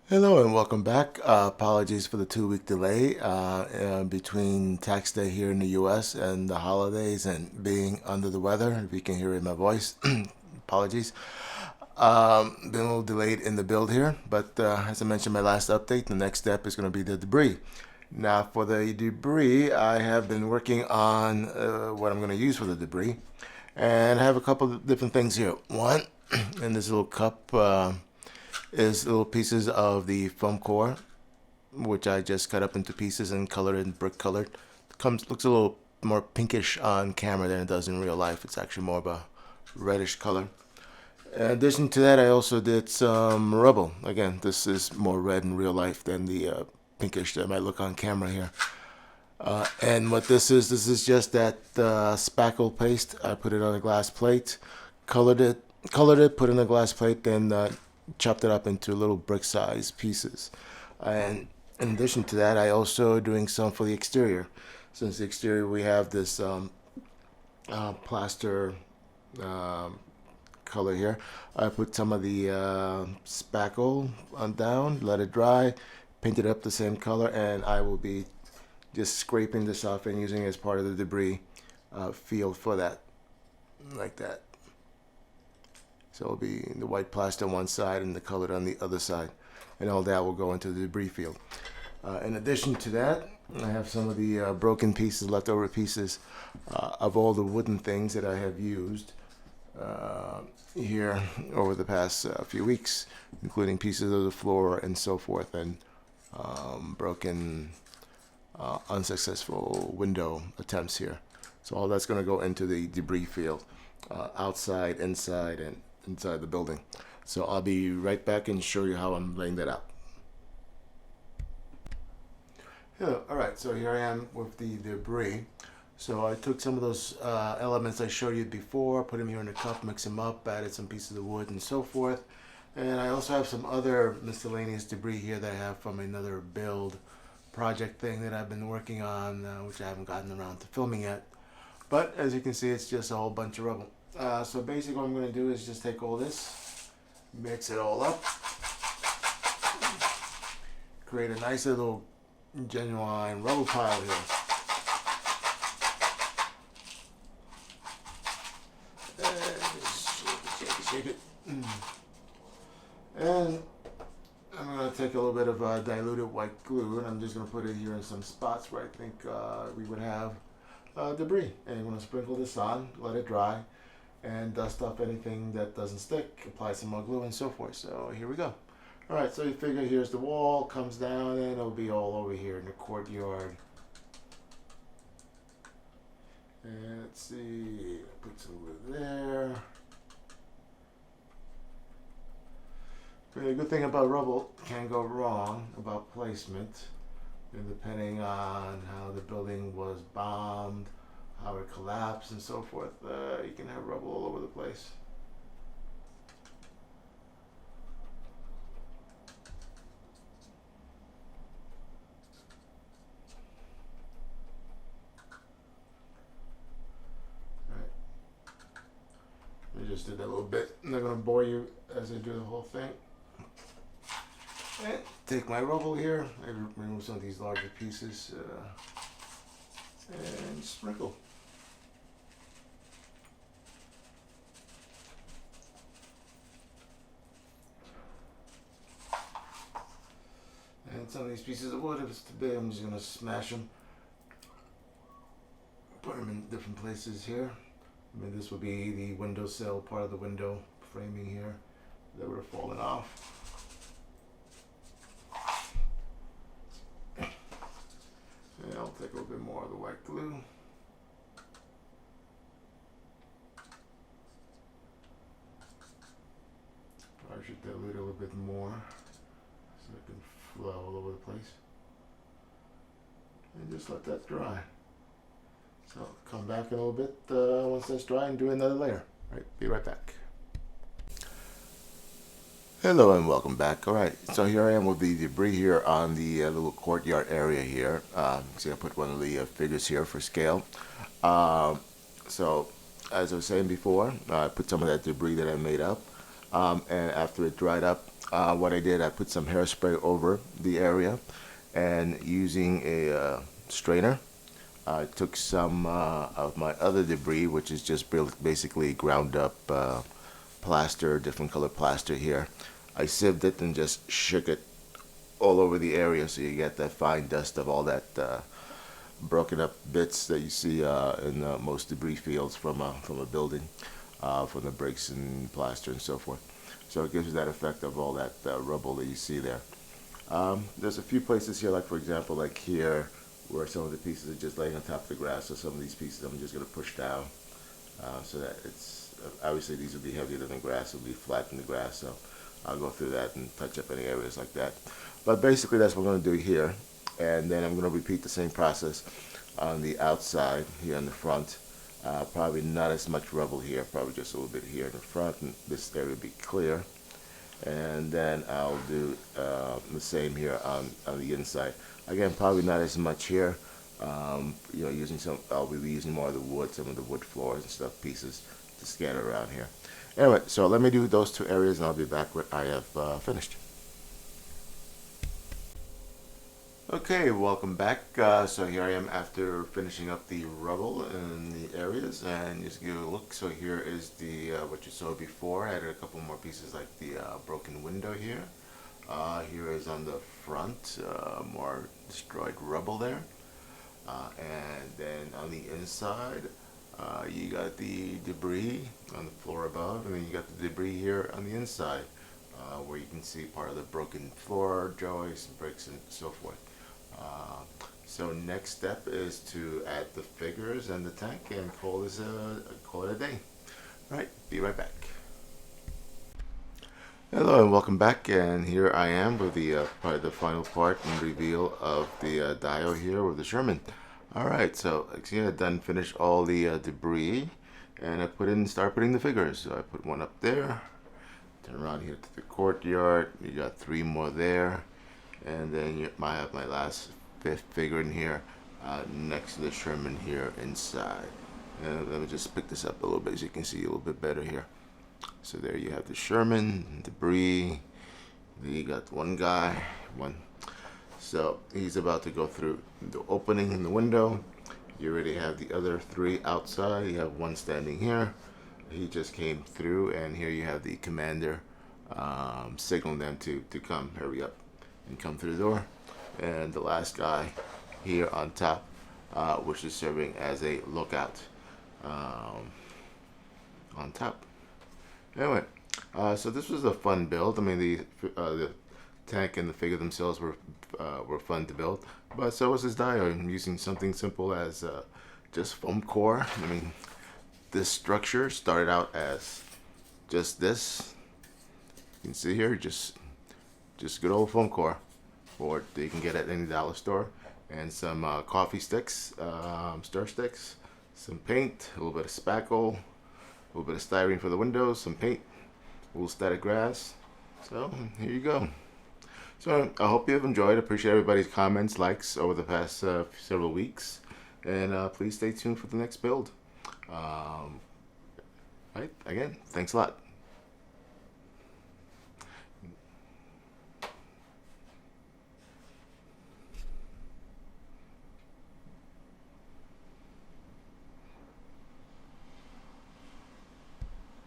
Hello and welcome back. Apologies for the 2 week delay between tax day here in the US and the holidays and being under the weather. If you can hear it in my voice, apologies. Been a little delayed in the build here, but as I mentioned in my last update, the next step is going to be the debris. Now, for the debris, I have been working on what I'm going to use for the debris, and I have a couple of different things here. One, in this little cup. Is little pieces of the foam core, which I just cut up into pieces and colored in brick colored. Looks a little more pinkish on camera than it does in real life. It's actually more of a reddish color. In addition to that, I also did some rubble. Again, this is more red in real life than the pinkish that might look on camera here. And what this is just that spackle paste. I put it on a glass plate, colored it, put it in a glass plate, then chopped it up into little brick-sized pieces. And in addition to that, I also doing some for the exterior. Since the exterior, we have this plaster color here. I put some of the spackle on down, let it dry, paint it up the same color, and I will be just scraping this off and using it as part of the debris field for that, like that. So it'll be the white plaster on one side and the colored on the other side. And all that will go into the debris field. In addition to that, I have some of the broken pieces, leftover pieces of all the wooden things that I have used here over the past few weeks, including pieces of the floor and so forth, and broken, unsuccessful window attempts here. So all that's going to go into the debris field, outside, inside, and inside the building. So I'll be right back and show you how I'm laying that out. Yeah, all right, so here I am with the debris. So I took some of those elements I showed you before, put them here in a cup, mix them up, added some pieces of wood and so forth. And I also have some other miscellaneous debris here that I have from another build project thing that I've been working on, which I haven't gotten around to filming yet. But as you can see, it's just a whole bunch of rubble. So basically what I'm going to do is just take all this, mix it all up, create a nice little genuine rubble pile here. Shake it. And I'm going to take a little bit of diluted white glue, and I'm just going to put it here in some spots where I think we would have debris. And I'm going to sprinkle this on, let it dry, and dust off anything that doesn't stick, apply some more glue and so forth. So here we go. All right, so you figure here's the wall, comes down, and it'll be all over here in the courtyard. And let's see, put some glue there. The good thing about rubble, can go wrong about placement, and depending on how the building was bombed, how it collapsed and so forth, you can have rubble all over the place. Alright. I just did that a little bit. I'm not going to bore you as I do the whole thing. And take my rubble here, I remove some of these larger pieces and sprinkle. And some of these pieces of wood, if it's too big, I'm just going to smash them. Put them in different places here. I mean, this would be the windowsill, part of the window framing here that would have fallen off. And I'll take a little bit more of the white glue. Probably should dilute a little bit more so it can flow all over the place. And just let that dry. So come back in a little bit once that's dry and do another layer. All right, be right back. Hello and welcome back. All right, so here I am with the debris here on the little courtyard area here. See, I put one of the figures here for scale. So as I was saying before, I put some of that debris that I made up, and after it dried up, what I did, I put some hairspray over the area, and using a strainer, I took some of my other debris, which is just basically ground up plaster, different color plaster here. I sieved it and just shook it all over the area, so you get that fine dust of all that broken up bits that you see in most debris fields from a building, from the bricks and plaster and so forth. So it gives you that effect of all that rubble that you see there. There's a few places here, like for example, like here, where some of the pieces are just laying on top of the grass. So some of these pieces I'm just going to push down, so that it's obviously these will be heavier than the grass. It'll be flat in the grass. So I'll go through that and touch up any areas like that. But basically that's what I'm going to do here, and then I'm going to repeat the same process on the outside here in the front. Probably not as much rubble here, probably just a little bit here in the front, and this area will be clear. And then I'll do the same here on the inside. Again, probably not as much here. Using I'll be using more of the wood, some of the wood floors and stuff, pieces to scatter around here. Anyway, so let me do those two areas, and I'll be back when I have finished. Okay, welcome back. So here I am after finishing up the rubble in the areas, and just give you a look. So here is the what you saw before. I added a couple more pieces like the broken window here. Here is on the front, more destroyed rubble there. And then on the inside, you got the debris on the floor above, and then you got the debris here on the inside, where you can see part of the broken floor, joists, bricks, and so forth. So next step is to add the figures and the tank and call it a day. All right, be right back. Hello and welcome back, and here I am with the probably the final part and reveal of the dio here with the Sherman. All right, so see, I done finished all the debris, and I start putting the figures. So I put one up there, turn around here to the courtyard. You got 3 more there, and then I have my last 5th figure in here next to the Sherman here inside. And let me just pick this up a little bit so you can see a little bit better here. So there you have the Sherman, debris. Then you got one guy, so he's about to go through the opening in the window. You already have the other 3 outside. You have one standing here. He just came through, and here you have the commander signaling them to come, hurry up, and come through the door. And the last guy here on top, which is serving as a lookout on top. Anyway, so this was a fun build. I mean, the tank and the figure themselves were fun to build, but so was this dio. I'm using something simple as just foam core. I mean, this structure started out as just this. You can see here, just good old foam core, or you can get at any dollar store, and some coffee sticks, stir sticks, some paint, a little bit of spackle, a little bit of styrene for the windows, some paint, a little static grass. So here you go. So I hope you have enjoyed. I appreciate everybody's comments, likes over the past several weeks, and please stay tuned for the next build. Right, again, thanks a lot.